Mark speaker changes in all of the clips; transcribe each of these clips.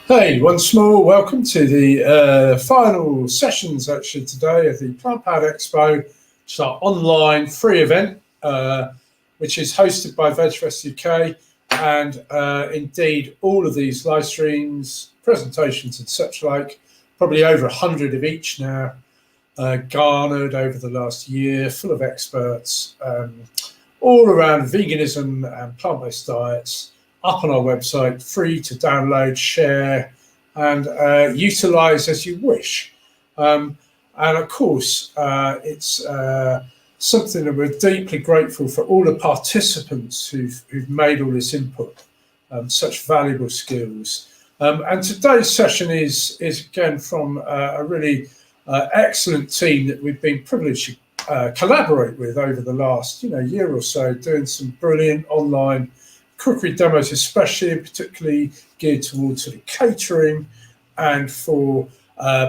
Speaker 1: Hey, once more, welcome to the final sessions actually today of the Plant Powered Expo, which is our online free event, which is hosted by VegFest UK. And indeed, all of these live streams, presentations and such like, probably over 100 of each now, garnered over the last year, full of experts, all around veganism and plant-based diets, up on our website, free to download, share, and utilize as you wish. And of course, it's something that we're deeply grateful for all the participants who've made all this input, such valuable skills. And today's session is again from a really excellent team that we've been privileged to collaborate with over the last year or so, doing some brilliant online cookery demos, especially and particularly geared towards sort of catering and for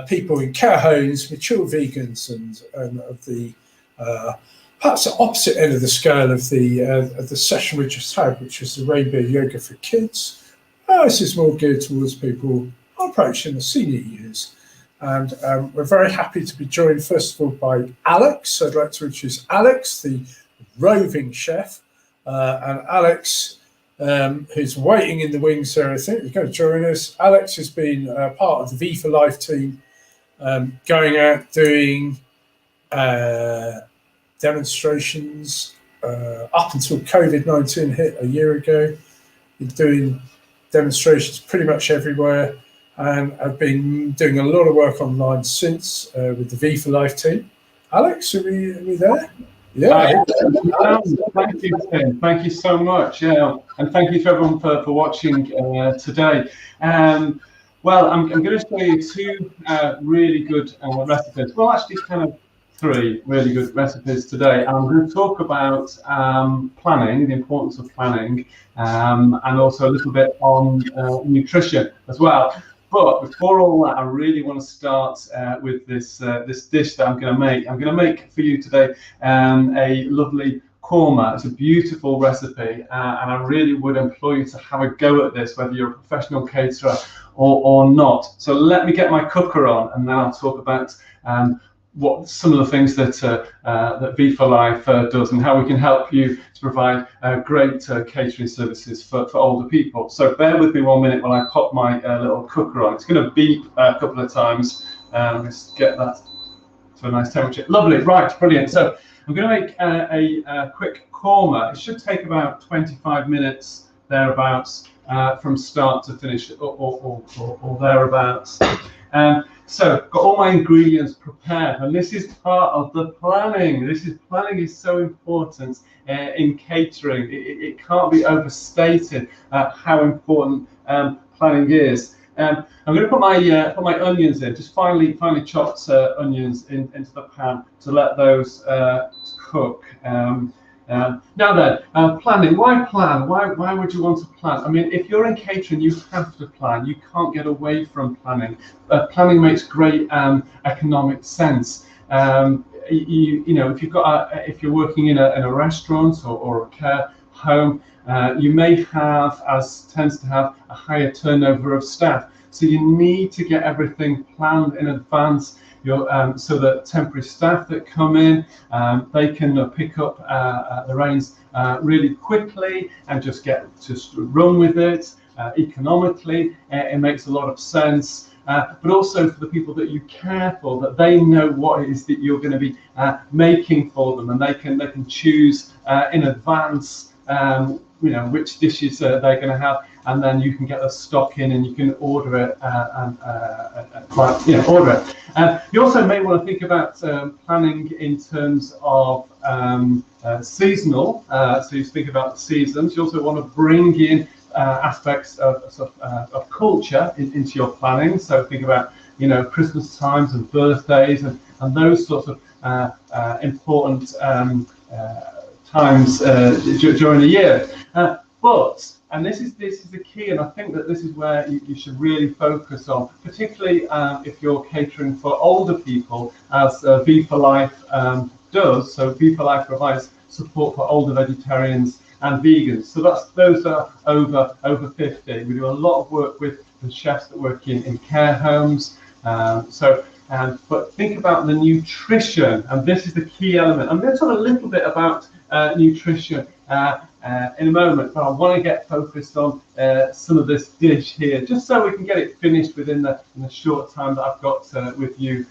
Speaker 1: people in care homes, mature vegans, and of the perhaps the opposite end of the scale of the session we just had, which was the Rainbow Yoga for Kids. This is more geared towards people approaching the senior years. And we're very happy to be joined, first of all, by Alex. I'd like to introduce Alex, the roving chef. And Alex, who's waiting in the wings there, I think, is going to join us. Alex has been part of the V for Life team, going out doing demonstrations up until COVID-19 hit a year ago. He's doing demonstrations pretty much everywhere, and I've been doing a lot of work online since with the V for Life team. Alex, are we there?
Speaker 2: Yeah. Thank you, Tim. Thank you so much. Yeah, and thank you to everyone for watching today. Well, I'm going to show you two really good recipes. Well, actually, kind of three really good recipes today. I'm going to talk about planning, the importance of planning, and also a little bit on nutrition as well. But before all that, I really want to start with this dish that I'm going to make. I'm going to make for you today a lovely korma. It's a beautiful recipe, and I really would implore you to have a go at this, whether you're a professional caterer or not. So let me get my cooker on, and then I'll talk about what some of the things that that V for Life does, and how we can help you to provide great catering services for older people. So bear with me 1 minute while I pop my little cooker on. It's going to beep a couple of times. Let's get that to a nice temperature. Lovely, right, brilliant. So I'm going to make a quick korma. It should take about 25 minutes thereabouts from start to finish, or thereabouts. So got all my ingredients prepared, and this is part of the planning. Planning is so important in catering. It can't be overstated how important planning is. I'm going to put my onions in, just finely chopped onions into the pan to let those cook. Now then, planning. Why plan? Why would you want to plan? I mean, if you're in catering, you have to plan. You can't get away from planning. Planning makes great economic sense. You know, if you're working in a restaurant or a care home, you may have, as tends to have, a higher turnover of staff. So you need to get everything planned in advance. So that temporary staff that come in, they can pick up the reins really quickly and just run with it economically. It makes a lot of sense. But also for the people that you care for, that they know what it is that you're going to be making for them, and they can choose in advance which dishes they're going to have, and then you can get the stock in and you can order it order it. You also may want to think about planning in terms of seasonal. So you think about the seasons. You also want to bring in aspects of culture into your planning. So think about Christmas times and birthdays and those sorts of important times during the year. And this is the key, and I think that this is where you should really focus on, particularly if you're catering for older people, as V for Life does. So V for Life provides support for older vegetarians and vegans. So those are over 50. We do a lot of work with chefs that work in care homes. But think about the nutrition, and this is the key element. I'm going to talk a little bit about nutrition in a moment, but I want to get focused on some of this dish here, just so we can get it finished within the short time that I've got with you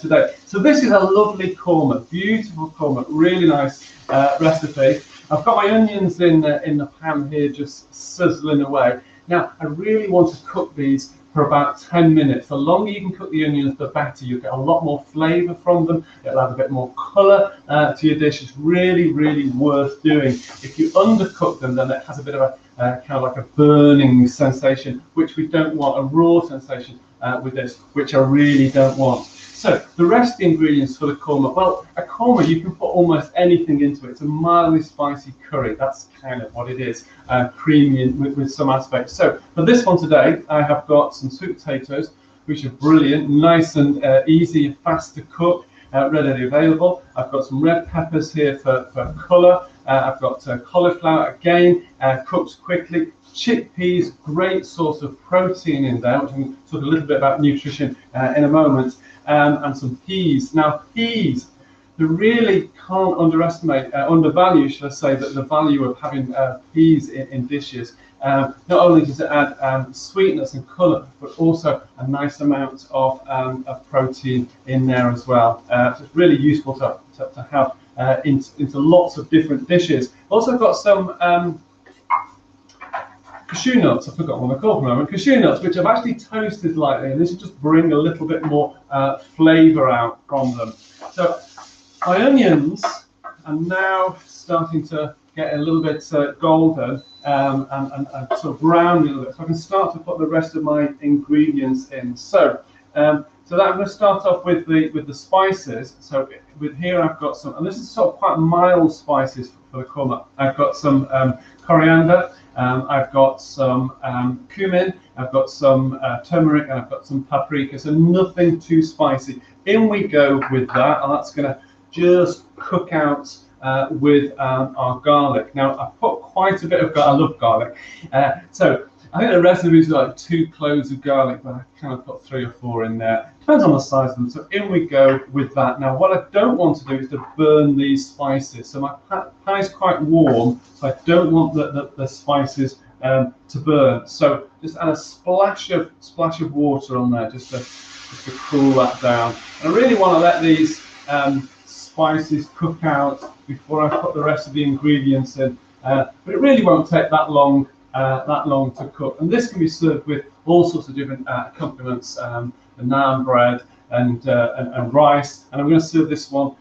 Speaker 2: today. So this is a lovely korma, beautiful korma, really nice recipe. I've got my onions in the pan here, just sizzling away. Now, I really want to cook these for about 10 minutes. The longer you can cook the onions, the better. You'll get a lot more flavour from them. It'll add a bit more colour to your dish. It's really, really worth doing. If you undercook them, then it has a bit of a kind of like a burning sensation, which we don't want, a raw sensation with this, which I really don't want. So the rest of the ingredients for the korma, well, a korma, you can put almost anything into it. It's a mildly spicy curry. That's kind of what it is, creamy with some aspects. So for this one today, I have got some sweet potatoes, which are brilliant, nice and easy and fast to cook, readily available. I've got some red peppers here for colour. I've got cauliflower, again, cooked quickly. Chickpeas, great source of protein in there, which I'm going to talk a little bit about nutrition in a moment. And some peas. Now, peas, you really can't undervalue, should I say, that the value of having peas in dishes. Not only does it add sweetness and colour, but also a nice amount of protein in there as well. So it's really useful to have into lots of different dishes. Also got some cashew nuts. I forgot what they're called for a moment. Cashew nuts, which I've actually toasted lightly, and this will just bring a little bit more flavour out from them. So my onions are now starting to get a little bit golden and sort of brown a little bit. So I can start to put the rest of my ingredients in. So that I'm going to start off with the spices. So with here I've got some, and this is sort of quite mild spices for the korma. I've got some coriander. I've got some cumin, I've got some turmeric, and I've got some paprika, so nothing too spicy. In we go with that, and that's going to just cook out with our garlic. Now, I've put quite a bit of garlic. I love garlic. So I think the recipe is like 2 cloves of garlic, but I kind of put 3 or 4 in there. Depends on the size of them. So in we go with that. Now, what I don't want to do is to burn these spices. So my pan is quite warm, so I don't want the spices to burn. So just add a splash of water on there, just to cool that down. And I really want to let these spices cook out before I put the rest of the ingredients in. But it really won't take that long to cook. And this can be served with all sorts of different accompaniments, naan bread and rice. And I'm going to serve this one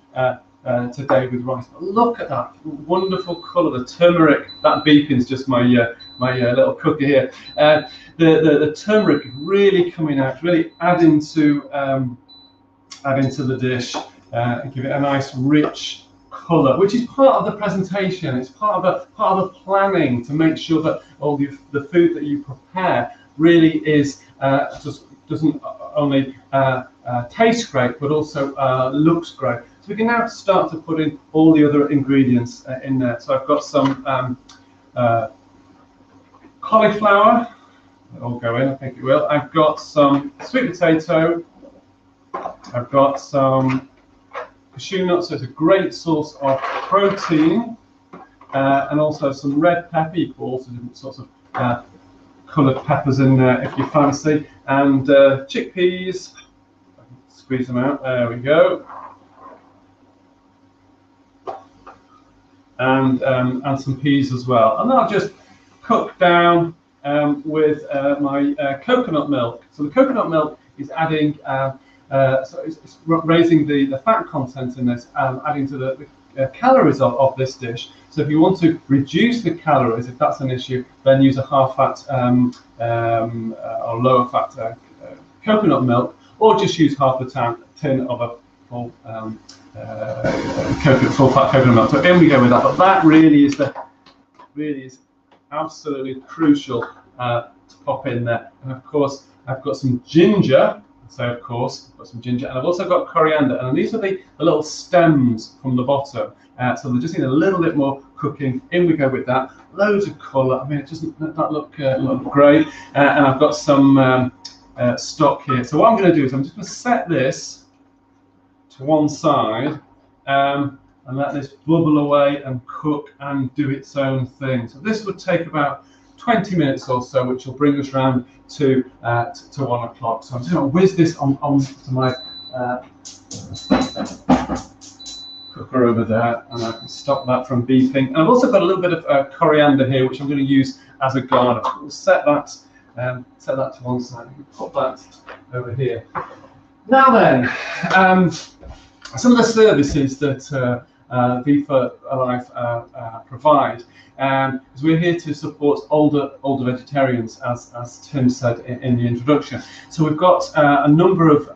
Speaker 2: today with rice. But look at that wonderful colour. The turmeric, that beeping is just my little cooker here. The turmeric is really coming out, really adding to the dish, and give it a nice rich colour, which is part of the presentation. It's part of the planning to make sure that all the food that you prepare really is just doesn't only taste great, but also looks great. So we can now start to put in all the other ingredients in there. So I've got some cauliflower. It'll go in, I think it will. I've got some sweet potato. I've got some cashew nuts, so it's a great source of protein, and also some red pepper. You can put all sorts of different sorts of coloured peppers in there if you fancy, and chickpeas. Squeeze them out. There we go. And some peas as well. And I'll just cook down with my coconut milk. So the coconut milk is adding. So it's raising the fat content in this, adding to the calories of this dish. So if you want to reduce the calories, if that's an issue, then use a half-fat or lower-fat coconut milk, or just use half a tin of a full full-fat coconut milk. So in we go with that. But that really is absolutely crucial to pop in there. And of course, I've got some ginger. So of course, I've got some ginger, and I've also got coriander, and these are the little stems from the bottom. So they just need a little bit more cooking. In we go with that. Loads of colour. I mean, it doesn't that look great. And I've got some stock here. So what I'm going to do is I'm just going to set this to one side and let this bubble away and cook and do its own thing. So this would take about 20 minutes or so, which will bring us round to 1 o'clock. So I'm just going to whiz this on to my cooker over there, and I can stop that from beeping. And I've also got a little bit of coriander here, which I'm going to use as a garnish. We'll set that to one side. Put that over here. Now then, some of the services that Viva Alive provide, is we're here to support older vegetarians, as Tim said in the introduction. So we've got a number of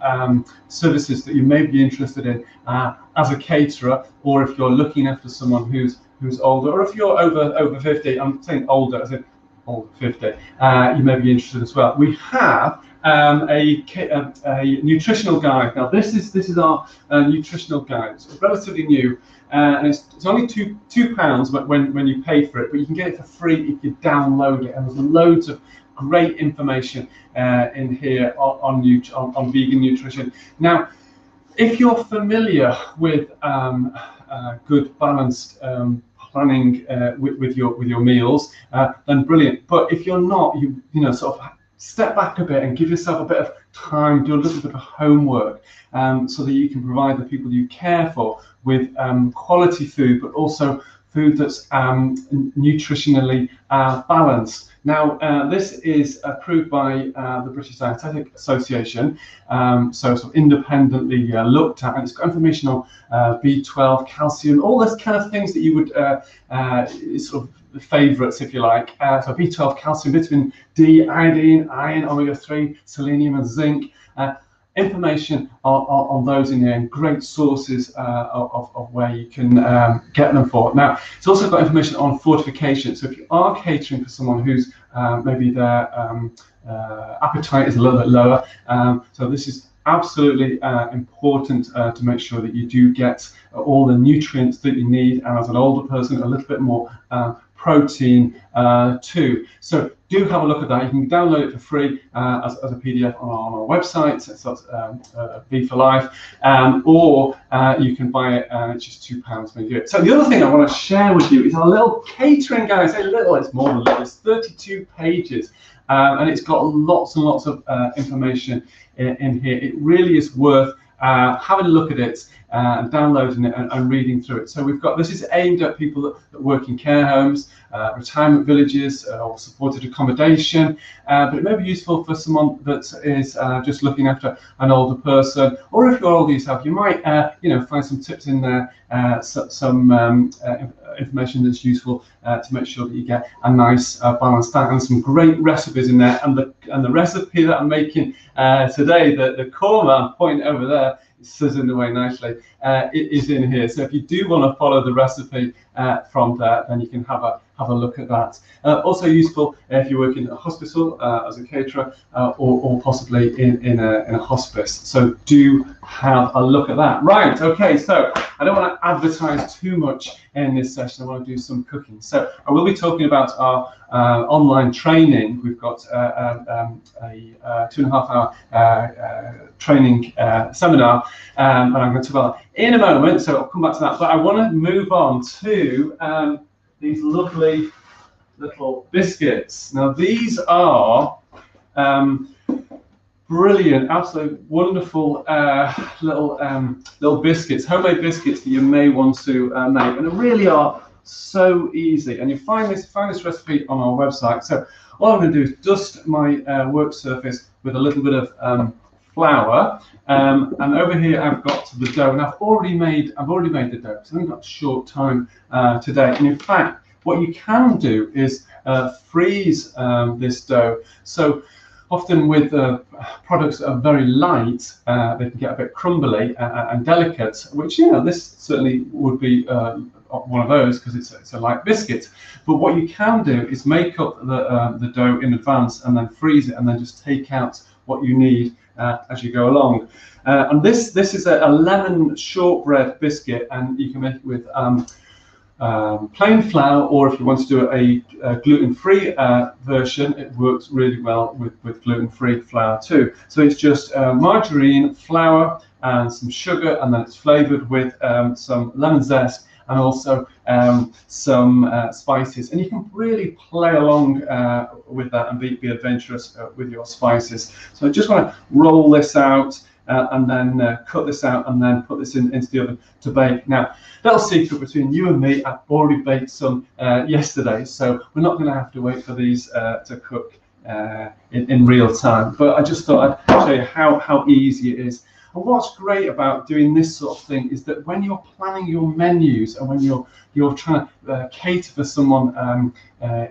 Speaker 2: services that you may be interested in as a caterer, or if you're looking after someone who's older, or if you're over 50. I'm saying older as in over 50. You may be interested as well. We have a nutritional guide. Now this is our nutritional guide. It's relatively new, and it's only £2 when you pay for it, but you can get it for free if you download it. And there's loads of great information in here on vegan nutrition. Now, if you're familiar with good balanced planning with your meals, then brilliant. But if you're not, you know, sort of step back a bit and give yourself a bit of time, do a little bit of homework, so that you can provide the people you care for with quality food, but also food that's nutritionally balanced. Now, this is approved by the British Dietetic Association, so sort of independently looked at, and it's got information on B12, calcium, all those kind of things that you would sort of the favourites, if you like. So B12, calcium, vitamin D, iodine, iron, omega-3, selenium and zinc. Information on those in here, and great sources of where you can get them for. Now, it's also got information on fortification. So if you are catering for someone who's maybe their appetite is a little bit lower, so this is absolutely important to make sure that you do get all the nutrients that you need, and as an older person, a little bit more protein too. So do have a look at that. You can download it for free as a PDF on our website. So that's Be for Life, or you can buy it, and it's just £2 when you do it. So the other thing I want to share with you is our little catering guide. I say little, it's more than little. It's 32 pages, and it's got lots and lots of information in here. It really is worth having a look at it, downloading it and reading through it. So we've got, this is aimed at people that work in care homes, retirement villages, or supported accommodation, but it may be useful for someone that is just looking after an older person, or if you're older yourself, you might find some tips in there, some information that's useful to make sure that you get a nice balanced diet, and some great recipes in there. And the recipe that I'm making today, the Korma I'm pointing over there, it says in the way nicely, it is in here. So if you do want to follow the recipe from there, then you can have a look at that. Also useful if you work in a hospital as a caterer, or possibly in a hospice. So do have a look at that. Right, okay, so I don't want to advertise too much in this session. I want to do some cooking. So I will be talking about our online training. We've got a 2.5 hour training seminar, and I'm going to talk about that in a moment, so I'll come back to that. But I want to move on to these lovely little biscuits. Now these are brilliant, absolutely wonderful little biscuits, homemade biscuits that you may want to make, and they really are so easy. And you find this recipe on our website. So all I'm going to do is dust my work surface with a little bit of flour, and over here I've got the dough, and I've already made the dough, so I've got a short time today. And in fact, what you can do is freeze this dough. So often with products that are very light, they can get a bit crumbly and delicate, which, this certainly would be one of those, because it's a light biscuit. But what you can do is make up the dough in advance and then freeze it, and then just take out what you need as you go along. And this is a lemon shortbread biscuit, and you can make it with plain flour, or if you want to do a gluten-free version, it works really well with gluten-free flour too. So it's just margarine, flour, and some sugar, and then it's flavored with some lemon zest and also some spices. And you can really play along with that and be adventurous with your spices. So I just want to roll this out and then cut this out and then put this into the oven to bake. Now, little secret between you and me, I've already baked some yesterday, so we're not going to have to wait for these to cook in real time. But I just thought I'd show you how easy it is. And what's great about doing this sort of thing is that when you're planning your menus and when you're trying to cater for someone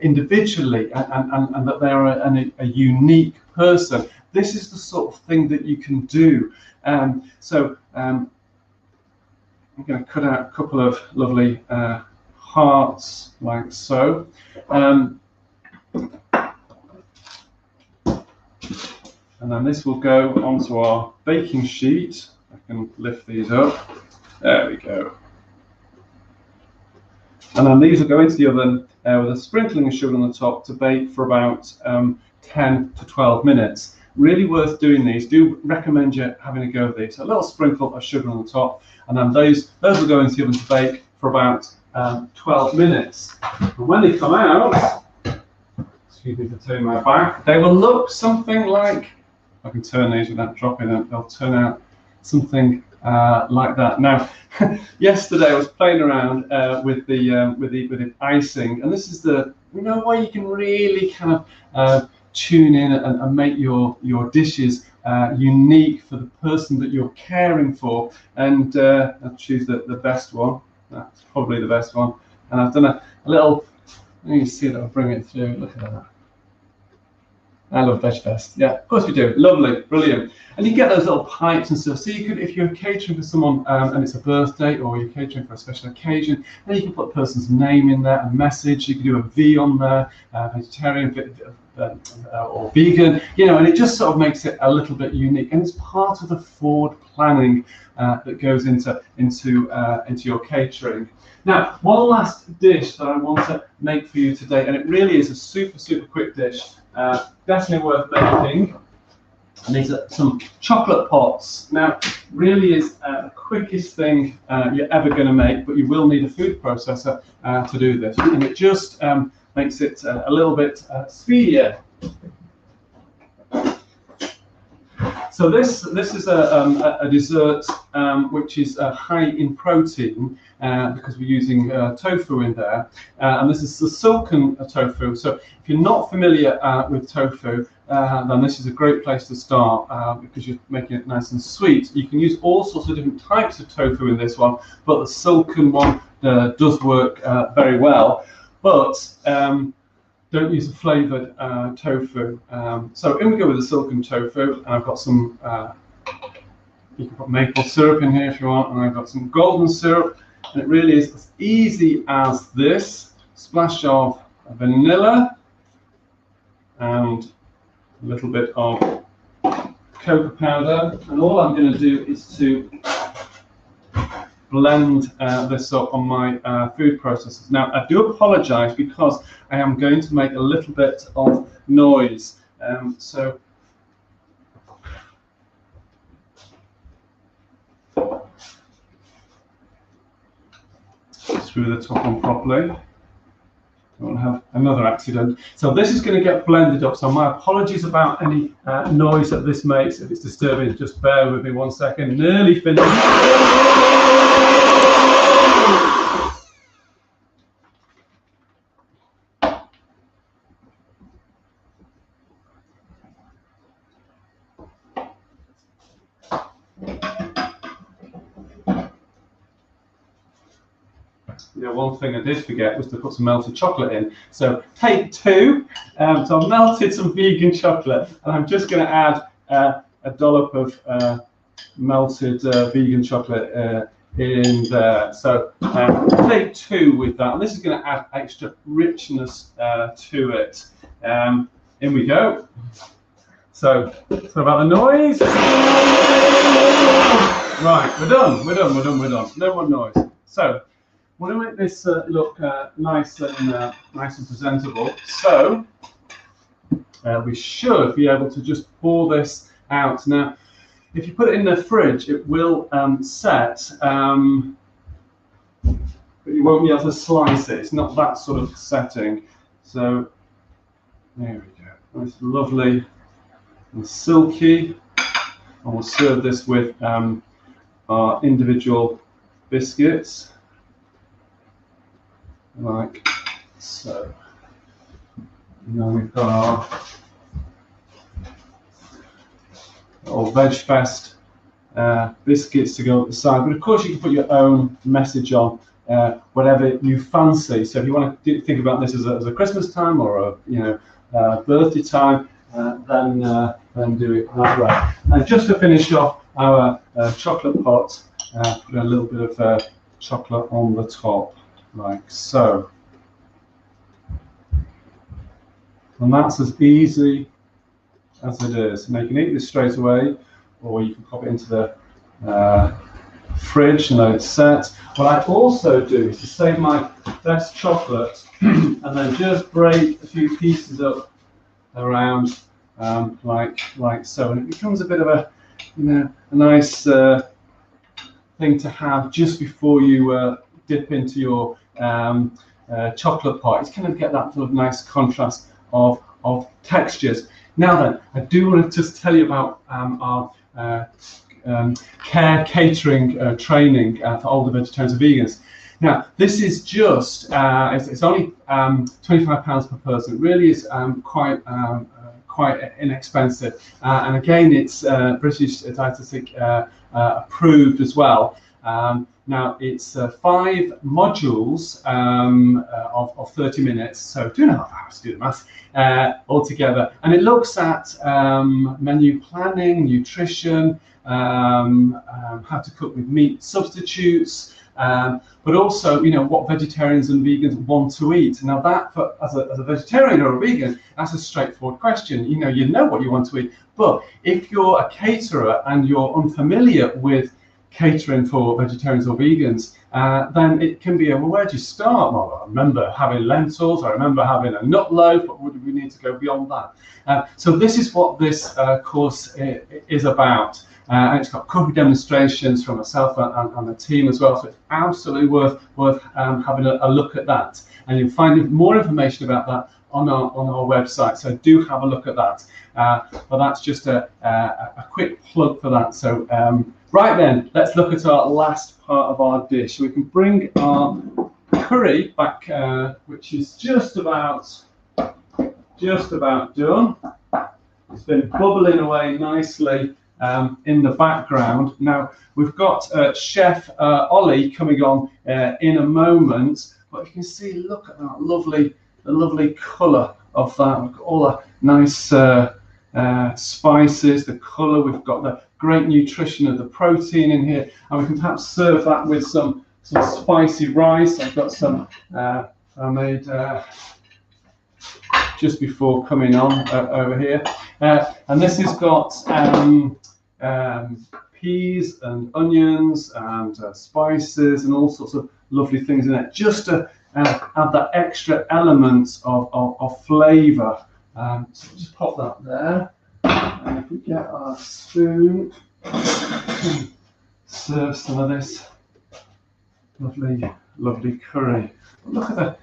Speaker 2: individually and that they're a unique person, this is the sort of thing that you can do. So I'm going to cut out a couple of lovely hearts like so. And then this will go onto our baking sheet. I can lift these up. There we go. And then these will go into the oven with a sprinkling of sugar on the top to bake for about 10 to 12 minutes. Really worth doing these. Do recommend you having a go of these. So a little sprinkle of sugar on the top, and then those will go into the oven to bake for about 12 minutes. And when they come out, excuse me for turning my back, they will look something like, I can turn these without dropping them, they'll turn out something like that. Now, yesterday I was playing around with the icing, and this is the way you can really kind of tune in and make your dishes unique for the person that you're caring for. And I'll choose the best one. That's probably the best one. And I've done a little, you can see that I'll bring it through. Look at that. I love Veg Fest. Yeah, of course we do. Lovely, brilliant. And you get those little pipes and stuff. So you could, if you're catering for someone and it's a birthday, or you're catering for a special occasion, then you can put a person's name in there, a message. You can do a V on there, vegetarian or vegan, and it just sort of makes it a little bit unique. And it's part of the forward planning that goes into your catering. Now, one last dish that I want to make for you today, and it really is a super quick dish. Definitely worth making, and these are some chocolate pots. Now, really is the quickest thing you're ever going to make, but you will need a food processor to do this, and it just makes it a little bit speedier. So this is a dessert which is high in protein because we're using tofu in there, and this is the silken tofu. So if you're not familiar with tofu, then this is a great place to start because you're making it nice and sweet. You can use all sorts of different types of tofu in this one, but the silken one does work very well. But don't use a flavoured tofu. So in we go with the silken tofu, and I've got some, you can put maple syrup in here if you want, and I've got some golden syrup, and it really is as easy as this. Splash of vanilla, and a little bit of cocoa powder, and all I'm going to do is to blend this up on my food processors. Now, I do apologise because I am going to make a little bit of noise. So screw the top on properly. Don't want to have another accident. So this is going to get blended up. So my apologies about any noise that this makes. If it's disturbing, just bear with me 1 second. Nearly finished. One thing I did forget was to put some melted chocolate in. So take two. So I've melted some vegan chocolate, and I'm just going to add a dollop of melted vegan chocolate in there. So take two with that, and this is going to add extra richness to it. In we go. So about the noise. Right, we're done. No more noise. So want to make this look nice and presentable. So we should be able to just pour this out. Now, if you put it in the fridge, it will set, but you won't be able to slice it. It's not that sort of setting. So there we go. Nice, lovely and silky. And we'll serve this with our individual biscuits, like so. Now we've got our little Veg Fest biscuits to go at the side, but of course you can put your own message on, whatever you fancy. So if you want to think about this as a Christmas time or a birthday time, then do it that way. And just to finish off our chocolate pot, put a little bit of chocolate on the top, like so. And that's as easy as it is. Now you can eat this straight away, or you can pop it into the fridge and let it set. What I also do is to save my best chocolate and then just break a few pieces up around like so, and it becomes a bit of a a nice thing to have just before you dip into your chocolate pot. It's kind of get that sort of nice contrast of textures. Now then, I do want to just tell you about our care catering training for older vegetarians and vegans. Now, this is just, it's only £25 per person. It really is quite inexpensive. And again, it's British Dietetic approved as well. Now, it's 5 modules of 30 minutes, so 2.5 hours to do the math altogether. And it looks at menu planning, nutrition, how to cook with meat substitutes, but also, what vegetarians and vegans want to eat. Now that, as a vegetarian or a vegan, that's a straightforward question. You know what you want to eat. But if you're a caterer and you're unfamiliar with catering for vegetarians or vegans, then it can be where do you start? Well, I remember having lentils, I remember having a nut loaf, but would we need to go beyond that? So this is what this course is about. And it's got cookery demonstrations from myself and the team as well, so it's absolutely worth having a look at that. And you'll find more information about that on our website, so do have a look at that. But that's just a quick plug for that. So right then, let's look at our last part of our dish. So we can bring our curry back, which is just about done. It's been bubbling away nicely in the background. Now we've got Chef Ollie coming on in a moment, but you can see, look at that lovely colour of that. We've got all the nice spices, the colour. We've got the great nutrition of the protein in here, and we can perhaps serve that with some spicy rice. I've got some I made just before coming on over here, and this has got peas and onions and spices and all sorts of lovely things in it, just to add that extra element of flavour. So just pop that there, and if we get our spoon, serve some of this lovely curry. Look at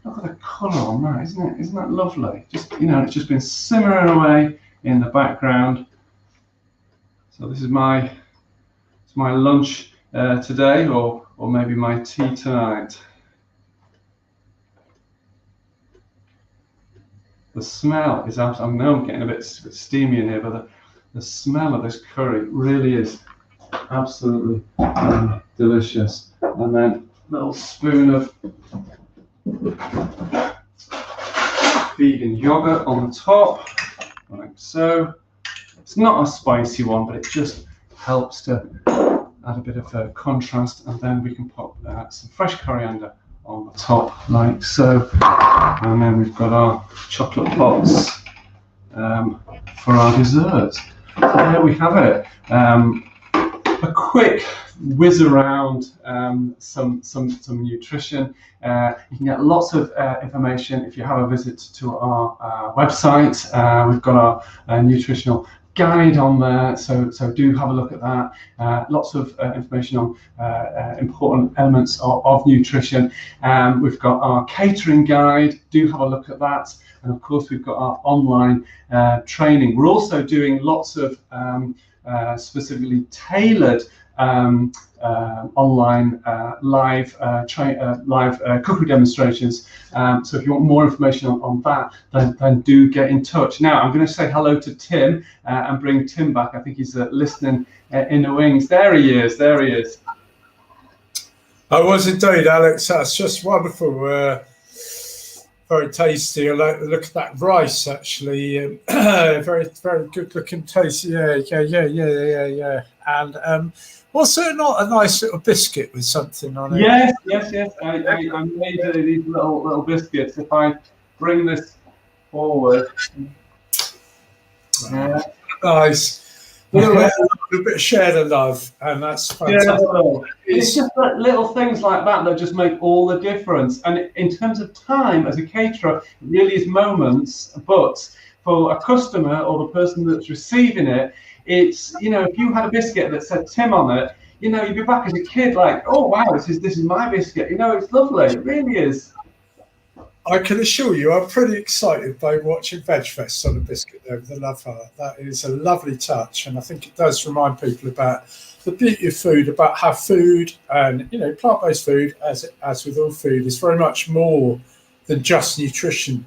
Speaker 2: the colour on that, isn't that lovely? Just it's just been simmering away in the background. So this is my lunch today, or maybe my tea tonight. The smell is absolutely, I know I'm getting a bit steamy in here, but the smell of this curry really is absolutely delicious. And then a little spoon of vegan yogurt on the top, like so. It's not a spicy one, but it just helps to add a bit of contrast. And then we can pop some fresh coriander on the top, like so. And then we've got our chocolate pots for our dessert. So there we have it. A quick whiz around some nutrition. You can get lots of information if you have a visit to our website. We've got our nutritional guide on there, so do have a look at that. Lots of information on important elements of nutrition. We've got our catering guide, do have a look at that, and of course we've got our online training. We're also doing lots of specifically tailored online live cookery demonstrations. So if you want more information on that, then do get in touch. Now I'm going to say hello to Tim and bring Tim back. I think he's listening in the wings. There he is. There he is.
Speaker 1: I was indeed, Alex. That's just wonderful. Very tasty. I like the look of that rice, actually. Very, very good looking taste. Yeah. And was there not a nice little biscuit with something on it?
Speaker 2: Yes. I made these little biscuits. If I bring this forward.
Speaker 1: Nice. A little bit of share the love, and that's fantastic.
Speaker 2: Yeah, it's just that little things like that just make all the difference. And in terms of time as a caterer, it really is moments. But for a customer or the person that's receiving it, it's, if you had a biscuit that said Tim on it, you'd be back as a kid like, oh wow, this is my biscuit. It's lovely. It really is.
Speaker 1: I can assure you, I'm pretty excited by watching VegFest on a biscuit there with the love heart. That is a lovely touch, and I think it does remind people about the beauty of food, about how food and plant-based food, as with all food, is very much more than just nutrition.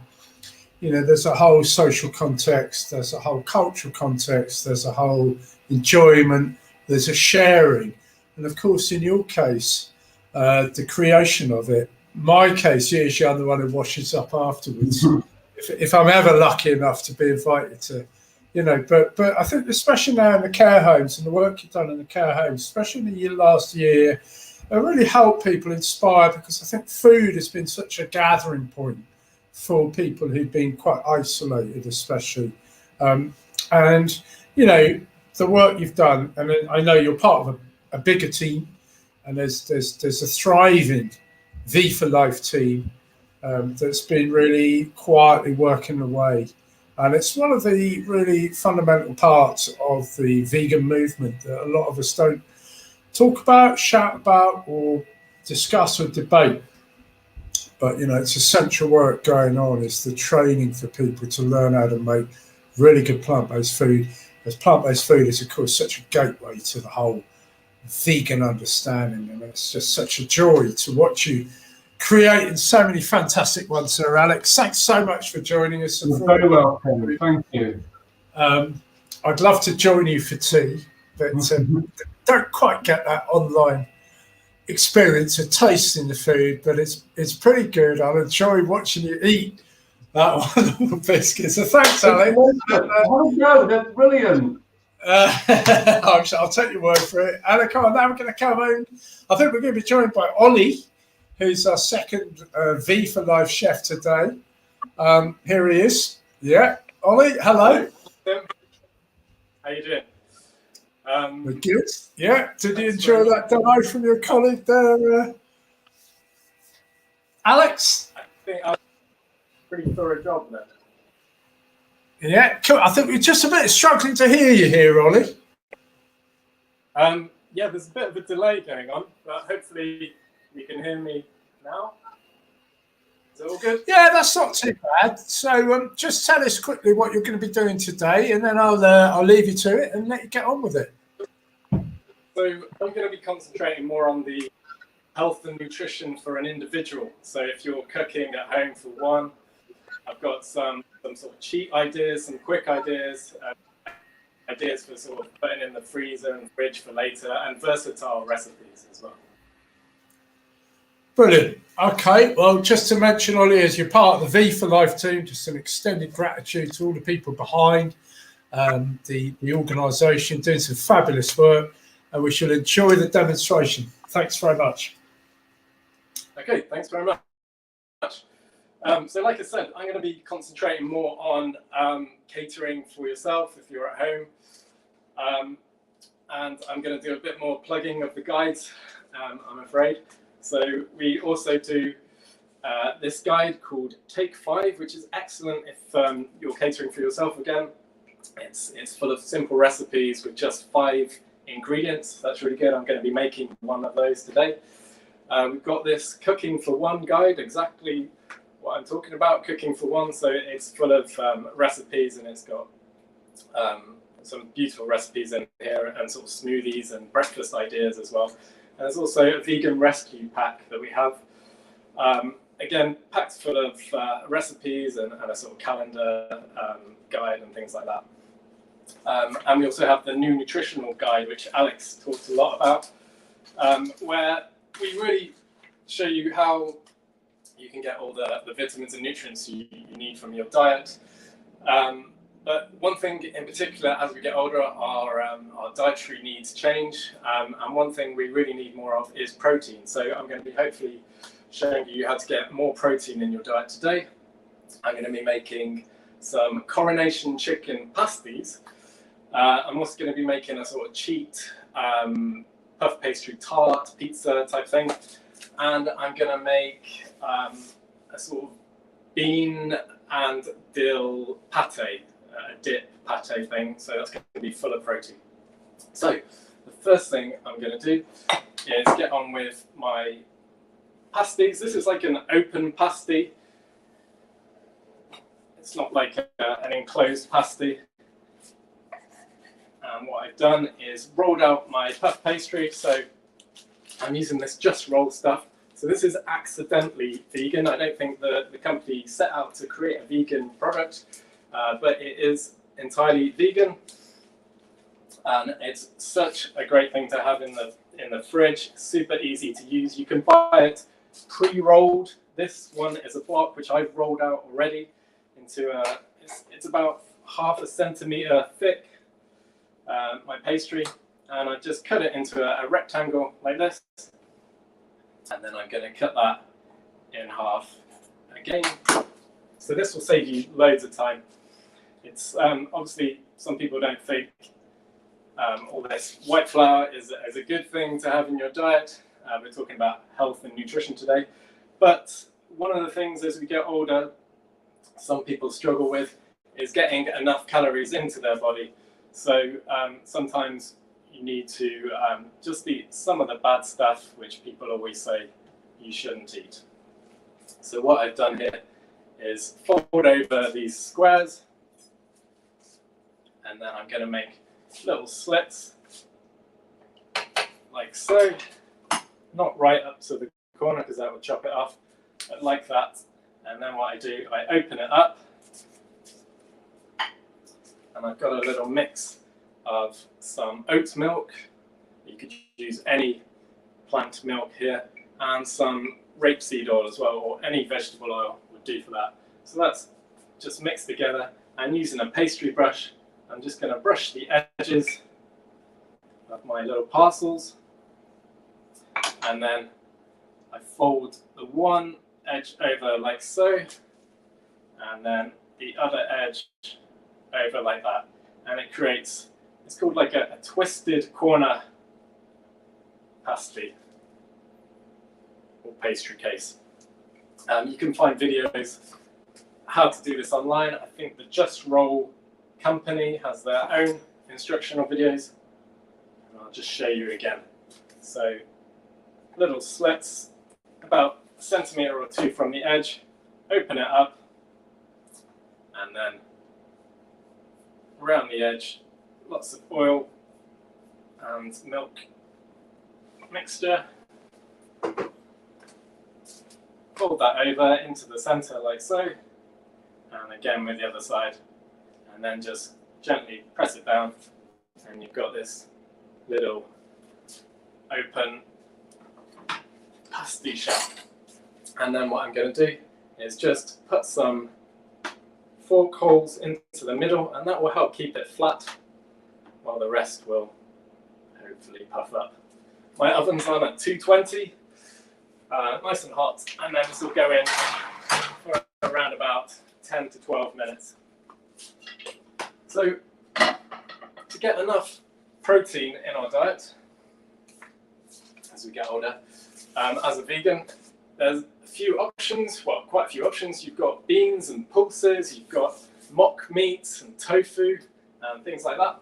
Speaker 1: There's a whole social context, there's a whole cultural context, there's a whole enjoyment, there's a sharing, and of course, in your case, the creation of it. My case, usually I'm the one who washes up afterwards. If I'm ever lucky enough to be invited to, but I think especially now in the care homes and the work you've done in the care homes, especially in the last year, it really helped people inspire, because I think food has been such a gathering point for people who've been quite isolated, especially. And, the work you've done, and I know you're part of a bigger team, and there's a thriving V for Life team that's been really quietly working away. And it's one of the really fundamental parts of the vegan movement that a lot of us don't talk about, shout about, or discuss or debate. But, it's essential work going on. It's the training for people to learn how to make really good plant-based food. As plant-based food is, of course, such a gateway to the whole vegan understanding, and it's just such a joy to watch you creating so many fantastic ones, Sir Alex. Thanks so much for joining us.
Speaker 2: You're very welcome. Thank you.
Speaker 1: I'd love to join you for tea, but don't quite get that online experience of tasting the food, but it's pretty good. I'll enjoy watching you eat that wonderful biscuit. So thanks, Alex.
Speaker 2: No, they're brilliant.
Speaker 1: I'll take your word for it. Alec, now we're going to come home. I think we're going to be joined by Ollie, who's our second V for Life chef today. Here he is. Yeah, Ollie, hello.
Speaker 3: How you doing?
Speaker 1: We're good. Yeah, did you enjoy that demo from your colleague there, Alex?
Speaker 3: I think I was pretty thorough job then.
Speaker 1: Yeah, cool. I think we're just a bit struggling to hear you here, Ollie.
Speaker 3: Yeah, there's a bit of a delay going on, but hopefully you can hear me now. Is it all good?
Speaker 1: Yeah, that's not too bad. So just tell us quickly what you're going to be doing today, and then I'll leave you to it and let you get on with it.
Speaker 3: So I'm going to be concentrating more on the health and nutrition for an individual. So if you're cooking at home for one, I've got some sort of cheap ideas, some quick ideas, ideas for sort of putting in the freezer and fridge for later, and versatile recipes as well.
Speaker 1: Brilliant. Okay, well, just to mention, Ollie, as you're part of the V for Life team, just an extended gratitude to all the people behind the organisation, doing some fabulous work, and we shall enjoy the demonstration. Thanks very much.
Speaker 3: Okay, thanks very much. So like I said, I'm going to be concentrating more on catering for yourself if you're at home. And I'm going to do a bit more plugging of the guides, I'm afraid. So we also do this guide called Take 5, which is excellent if you're catering for yourself again. It's full of simple recipes with just 5 ingredients. That's really good. I'm going to be making one of those today. We've got this Cooking for One guide, exactly what I'm talking about, cooking for one. So it's full of recipes, and it's got some beautiful recipes in here, and sort of smoothies and breakfast ideas as well. And there's also a vegan rescue pack that we have. Again, packed full of recipes and a sort of calendar guide and things like that. And we also have the new nutritional guide, which Alex talked a lot about, where we really show you how you can get all the vitamins and nutrients you need from your diet. But one thing in particular, as we get older, our dietary needs change. And one thing we really need more of is protein. So I'm going to be hopefully showing you how to get more protein in your diet today. I'm going to be making some Coronation Chicken pasties. I'm also going to be making a sort of cheat puff pastry tart, pizza type thing. And I'm going to make a sort of bean and dill pate, dip pate thing. So that's going to be full of protein. So the first thing I'm going to do is get on with my pasties. This is like an open pasty. It's not like an enclosed pasty. And what I've done is rolled out my puff pastry. So I'm using this Just Roll stuff. So this is accidentally vegan. I don't think the company set out to create a vegan product, but it is entirely vegan. And it's such a great thing to have in the fridge. Super easy to use. You can buy it pre-rolled. This one is a block which I've rolled out already into it's about 1/2 centimeter thick, my pastry, and I just cut it into a rectangle like this, and then I'm going to cut that in half again. So this will save you loads of time. It's obviously some people don't think all this white flour is a good thing to have in your diet. We're talking about health and nutrition today. But one of the things as we get older, some people struggle with is getting enough calories into their body. So sometimes you need to just eat some of the bad stuff, which people always say you shouldn't eat. So what I've done here is fold over these squares, and then I'm going to make little slits like so. Not right up to the corner because that would chop it off, but like that. And then what I do, I open it up, and I've got a little mix of some oat milk. You could use any plant milk here, and some rapeseed oil as well, or any vegetable oil would do for that. So that's just mixed together, and using a pastry brush, I'm just going to brush the edges of my little parcels. And then I fold the one edge over like so, and then the other edge over like that. And it creates, it's called like a twisted corner pasty or pastry case. You can find videos how to do this online. I think the Just Roll company has their own instructional videos. And I'll just show you again. So little slits about 1 centimeter or 2 from the edge, open it up, and then around the edge, lots of oil and milk mixture. Fold that over into the center like so, and again with the other side, and then just gently press it down, and you've got this little open pasty shell. And then what I'm going to do is just put some fork holes into the middle, and that will help keep it flat, while the rest will. will hopefully puff up. My oven's on at 220, nice and hot, and then this will go in for around about 10 to 12 minutes. So to get enough protein in our diet as we get older, as a vegan, there's a few options, well, quite a few options. You've got beans and pulses, you've got mock meats and tofu and things like that.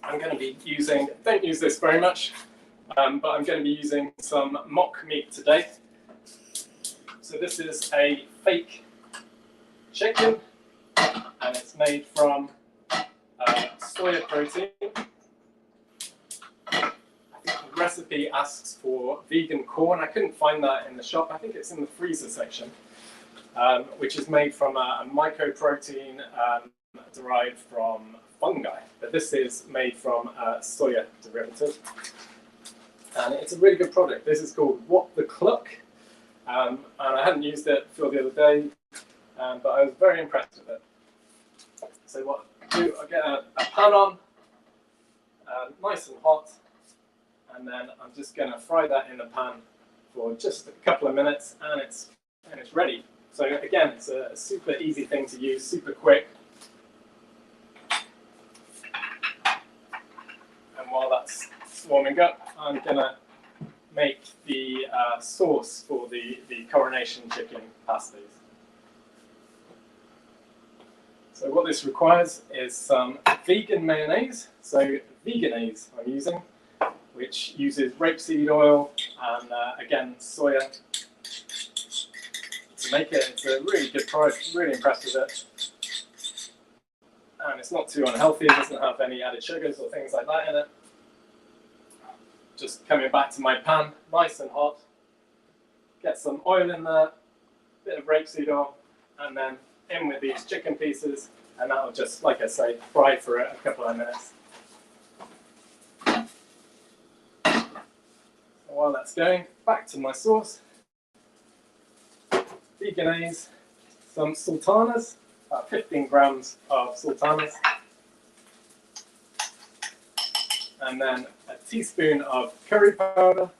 Speaker 3: I'm going to be using, don't use this very much, but I'm going to be using some mock meat today. So this is a fake chicken, and it's made from soya protein. The recipe asks for vegan corn. I couldn't find that in the shop. I think it's in the freezer section, which is made from a mycoprotein derived from fungi. But this is made from a soya derivative. And it's a really good product. This is called What the Cluck. And I hadn't used it for the other day, but I was very impressed with it. So what I do, I get a pan on, nice and hot, and then I'm just going to fry that in the pan for just a couple of minutes, and it's ready. So again, it's a super easy thing to use, super quick. And while that's warming up, I'm going to make the sauce for the Coronation Chicken pasties. So what this requires is some vegan mayonnaise, so Veganese I'm using, which uses rapeseed oil and again soya to make it. It's a really good product, really impressed with it. And it's not too unhealthy, it doesn't have any added sugars or things like that in it. Just coming back to my pan, nice and hot. Get some oil in there, bit of rapeseed oil, and then in with these chicken pieces, and that'll just, like I say, fry for a couple of minutes. And while that's going, back to my sauce. Veganese, some sultanas, about 15 grams of sultanas, and then a teaspoon of curry powder.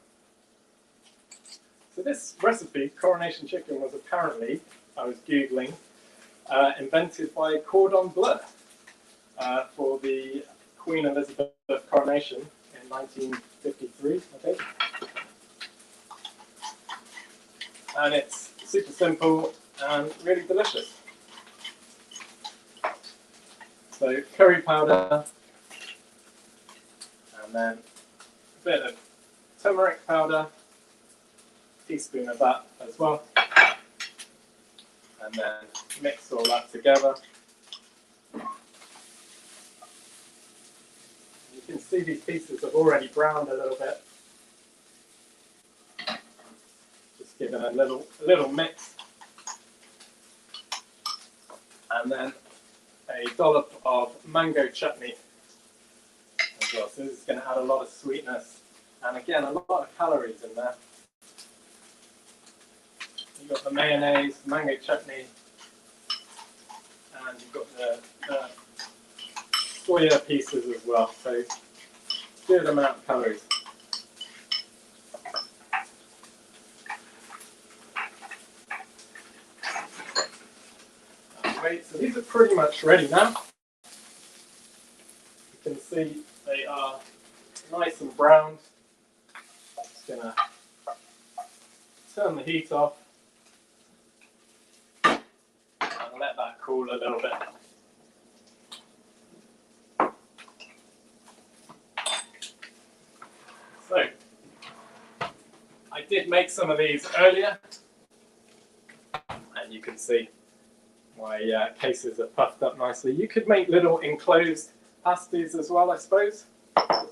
Speaker 3: So this recipe, Coronation Chicken, was apparently, I was Googling, invented by Cordon Bleu for the Queen Elizabeth coronation in 1953, I think. And it's super simple and really delicious. So curry powder, and then a bit of turmeric powder, teaspoon of that as well, and then mix all that together. You can see these pieces have already browned a little bit. Just give it a little mix, and then a dollop of mango chutney as well. So this is going to add a lot of sweetness, and again a lot of calories in there. You've got the mayonnaise, mango chutney, and you've got the soya pieces as well. So good amount of calories. Okay, so these are pretty much ready now. You can see they are nice and browned. Just gonna turn the heat off and let that cool a little bit. So, I did make some of these earlier, and you can see my cases are puffed up nicely. You could make little enclosed pasties as well, I suppose. But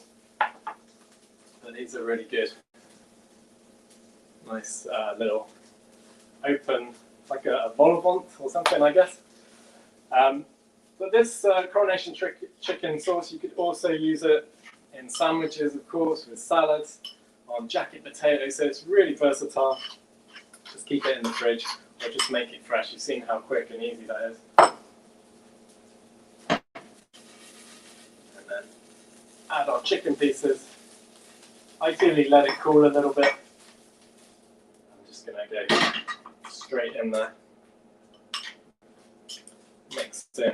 Speaker 3: these are really good. Nice little open, like a vol au vent or something, I guess. But this Coronation Chicken sauce, you could also use it in sandwiches, of course, with salads, on jacket potatoes, so it's really versatile. Just keep it in the fridge, or just make it fresh. You've seen how quick and easy that is. And then add our chicken pieces. Ideally let it cool a little bit. straight in there. Mix in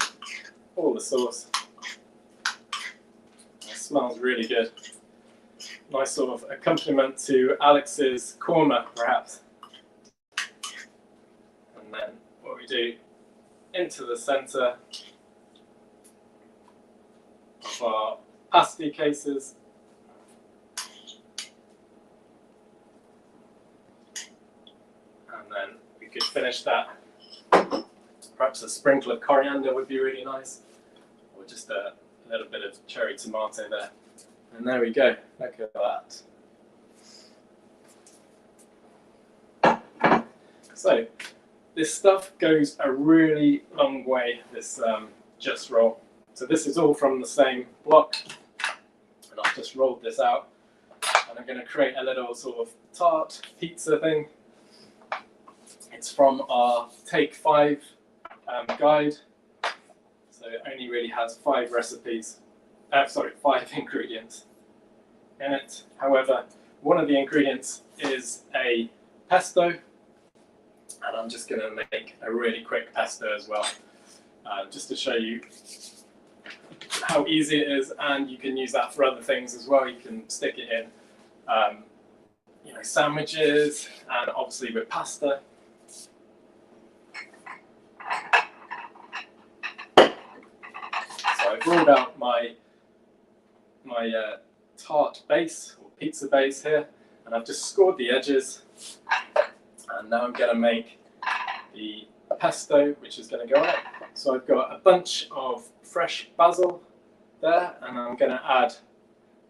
Speaker 3: all the sauce. It smells really good. Nice sort of accompaniment to Alex's Korma, perhaps. And then what we do, into the center of our pasty cases. And then we could finish that. Perhaps a sprinkle of coriander would be really nice, or just a little bit of cherry tomato there. And there we go, look at that. So, this stuff goes a really long way, this just roll. So this is all from the same block, and I've just rolled this out. And I'm going to create a little sort of tart pizza thing. It's from our Take 5 guide, so it only really has 5 recipes, 5 ingredients in it. However, one of the ingredients is a pesto, and I'm just going to make a really quick pesto as well, just to show you how easy it is, and you can use that for other things as well. You can stick it in, sandwiches, and obviously with pasta. So I've rolled out my tart base or pizza base here, and I've just scored the edges, and now I'm going to make the pesto, which is going to go on it. So I've got a bunch of fresh basil there, and I'm going to add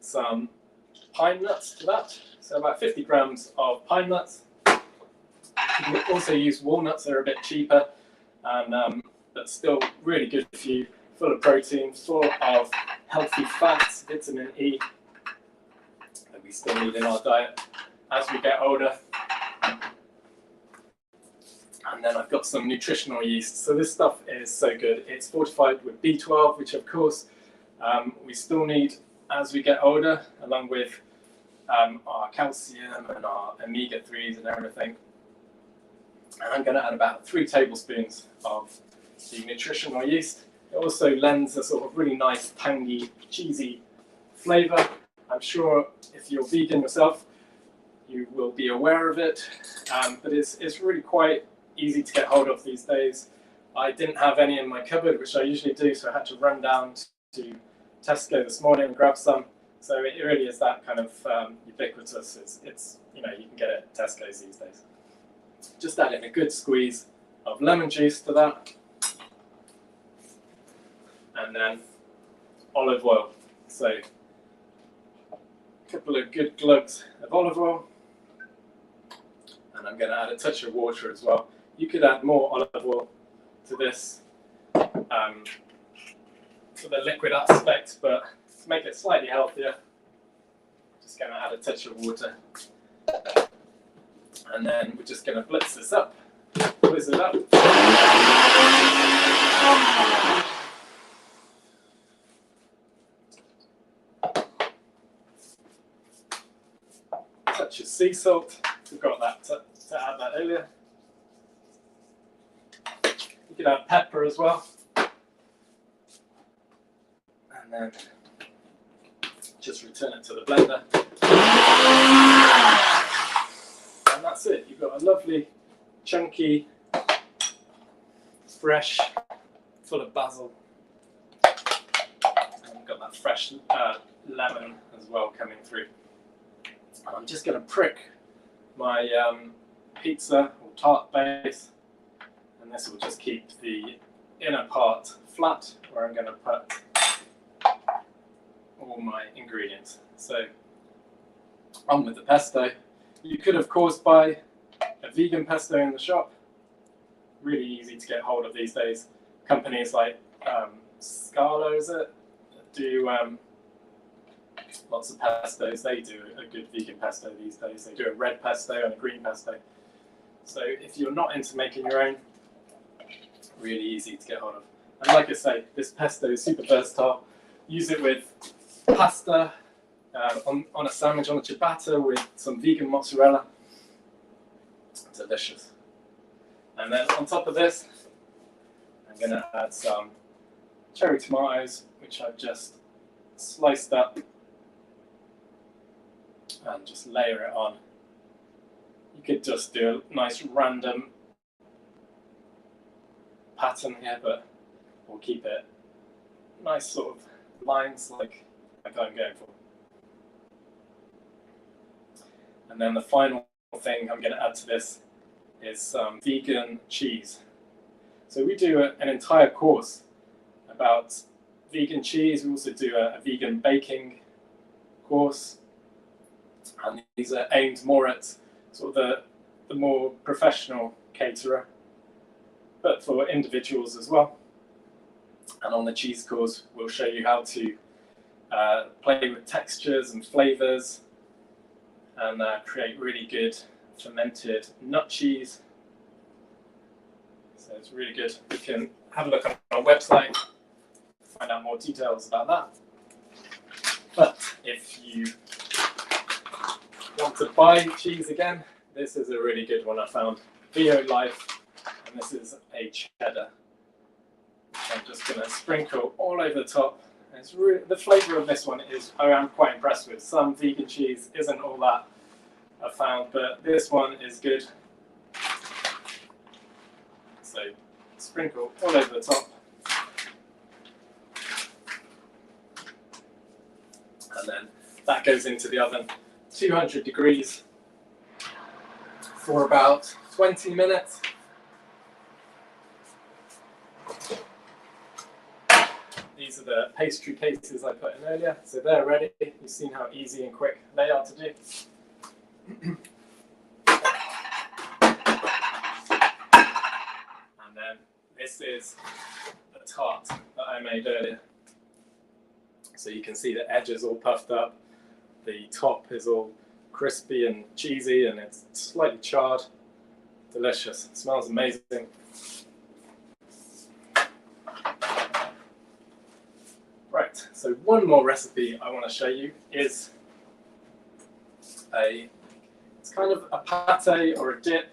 Speaker 3: some pine nuts to that. So about 50 grams of pine nuts. You can also use walnuts, they're a bit cheaper, and but still really good for you, full of protein, full of healthy fats, vitamin E, that we still need in our diet as we get older. And then I've got some nutritional yeast. So this stuff is so good. It's fortified with B12, which of course we still need as we get older, along with our calcium and our omega-3s and everything. And I'm going to add about 3 tablespoons of the nutritional yeast. It also lends a sort of really nice, tangy, cheesy flavour. I'm sure if you're vegan yourself, you will be aware of it, but it's really quite easy to get hold of these days. I didn't have any in my cupboard, which I usually do, so I had to run down to Tesco this morning and grab some. So it really is that kind of ubiquitous. It's you can get it at Tesco's these days. Just adding a good squeeze of lemon juice to that, and then olive oil. So a couple of good glugs of olive oil, and I'm going to add a touch of water as well. You could add more olive oil to this for the liquid aspect, but to make it slightly healthier, I'm just going to add a touch of water. And then we're just going to blitz this up, whiz it up. Touch of sea salt, forgot that to add that earlier. You can add pepper as well. And then just return it to the blender. And that's it. You've got a lovely, chunky, fresh, full of basil. And we've got that fresh lemon as well coming through. And I'm just going to prick my pizza or tart base, and this will just keep the inner part flat, where I'm going to put all my ingredients. So on with the pesto. You could of course buy a vegan pesto in the shop. Really easy to get hold of these days. Companies like Scala, is it, do lots of pestos. They do a good vegan pesto these days. They do a red pesto and a green pesto. So if you're not into making your own, really easy to get hold of. And like I say, this pesto is super versatile. Use it with pasta, on a sandwich, on a ciabatta with some vegan mozzarella. Delicious. And then on top of this, I'm going to add some cherry tomatoes, which I've just sliced up, and just layer it on. You could just do a nice random pattern here, but we'll keep it nice sort of lines like I'm going for. And then the final thing I'm going to add to this is some vegan cheese. So we do an entire course about vegan cheese. We also do a vegan baking course, and these are aimed more at sort of the more professional caterer, but for individuals as well. And on the cheese course, we'll show you how to play with textures and flavors and create really good fermented nut cheese. So it's really good. You can have a look on our website, find out more details about that. But if you want to buy cheese again, this is a really good one I found. Bio Life, and this is a cheddar. I'm just going to sprinkle all over the top. And it's really, the flavour of this one is, I am quite impressed with. Some vegan cheese isn't all that I found, but this one is good. So sprinkle all over the top. And then that goes into the oven, 200 degrees for about 20 minutes. These are the pastry cases I put in earlier, so they're ready. You've seen how easy and quick they are to do. And then this is the tart that I made earlier. So you can see the edges all puffed up, the top is all crispy and cheesy, and it's slightly charred. Delicious. It smells amazing. Right, so one more recipe I want to show you is it's kind of a pate or a dip.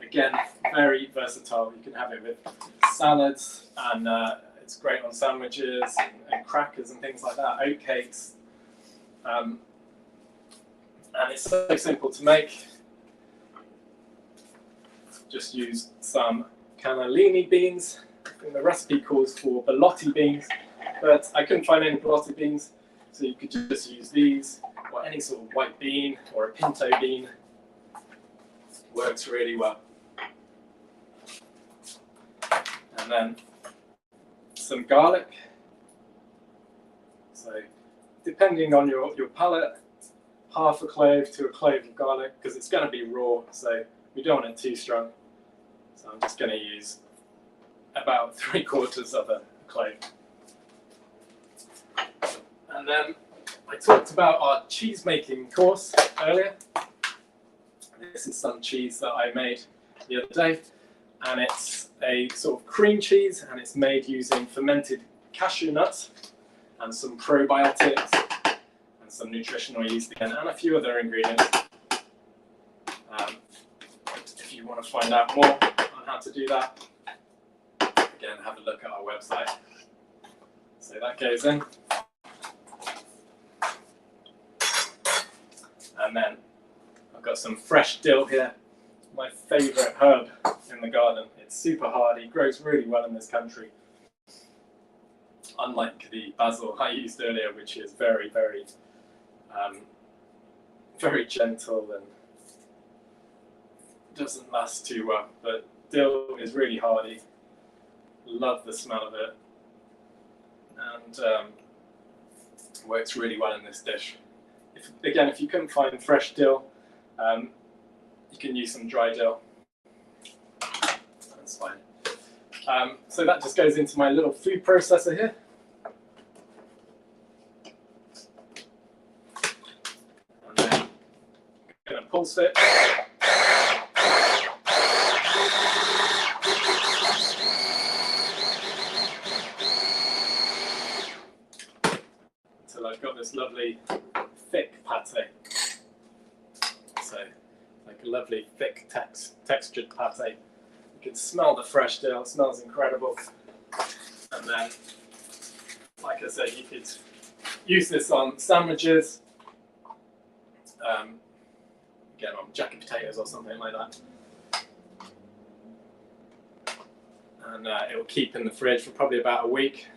Speaker 3: Again, very versatile. You can have it with salads, and it's great on sandwiches and crackers and things like that, oatcakes. And it's so simple to make. Just use some cannellini beans. I think the recipe calls for borlotti beans, but I couldn't find any borlotti beans, so you could just use these, or any sort of white bean or a pinto bean. Works really well. And then some garlic. So depending on your palate, half a clove to a clove of garlic, because it's going to be raw, so we don't want it too strong. So I'm just going to use about 3/4 of a clove. And then I talked about our cheese making course earlier. This is some cheese that I made the other day, and it's a sort of cream cheese, and it's made using fermented cashew nuts and some probiotics and some nutritional yeast again, and a few other ingredients. If you want to find out more on how to do that, again, have a look at our website. So that goes in. And then I've got some fresh dill here, my favourite herb in the garden. It's super hardy, grows really well in this country. Unlike the basil I used earlier, which is very, very, very gentle and doesn't last too well. But dill is really hardy. Love the smell of it, and works really well in this dish. If you couldn't find fresh dill, you can use some dry dill. That's fine. So that just goes into my little food processor here. And then I'm going to pulse it. Until I've got this lovely thick pate. So like a lovely thick textured pate. can smell the fresh dill. It smells incredible. And then, like I said, you could use this on sandwiches, again on jacket potatoes or something like that. And it will keep in the fridge for probably about a week.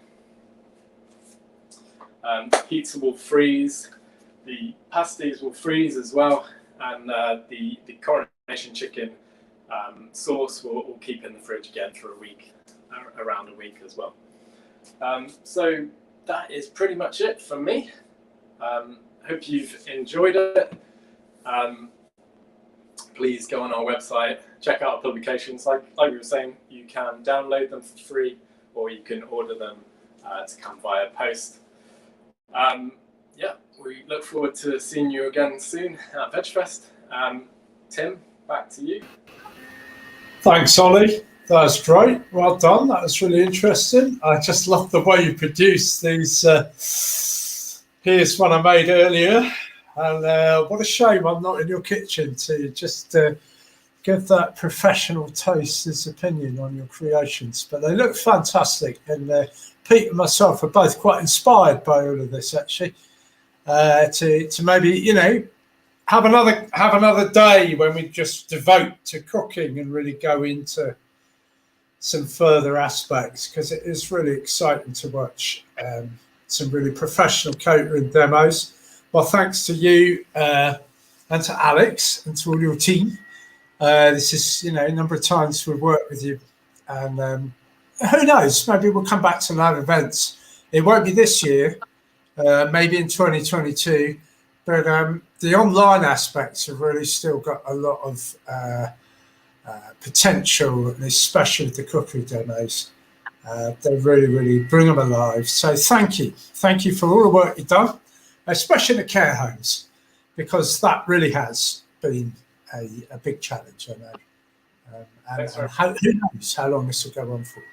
Speaker 3: Pizza will freeze, the pasties will freeze as well, and the Coronation Chicken sauce will keep in the fridge again for a week, around a week as well. So that is pretty much it from me. Hope you've enjoyed it. Please go on our website, check out our publications. Like we were saying, you can download them for free, or you can order them to come via post. Yeah, we look forward to seeing you again soon at VegFest. Tim, back to you.
Speaker 1: Thanks, Ollie. That's great. Well done. That was really interesting. I just love the way you produce these. Here's one I made earlier. And what a shame I'm not in your kitchen to just give that professional taste his opinion on your creations. But they look fantastic. And Pete and myself are both quite inspired by all of this, actually, to maybe, you know, have another day when we just devote to cooking and really go into some further aspects, because it is really exciting to watch some really professional catering demos. Well, thanks to you and to Alex and to all your team. This is, you know, a number of times we've worked with you, and who knows, maybe we'll come back to live events. It won't be this year, maybe in 2022, but the online aspects have really still got a lot of potential, especially with the cookery demos. They really, really bring them alive. So thank you. Thank you for all the work you've done, especially in the care homes, because that really has been a big challenge, I know. And who knows how long this will go on for.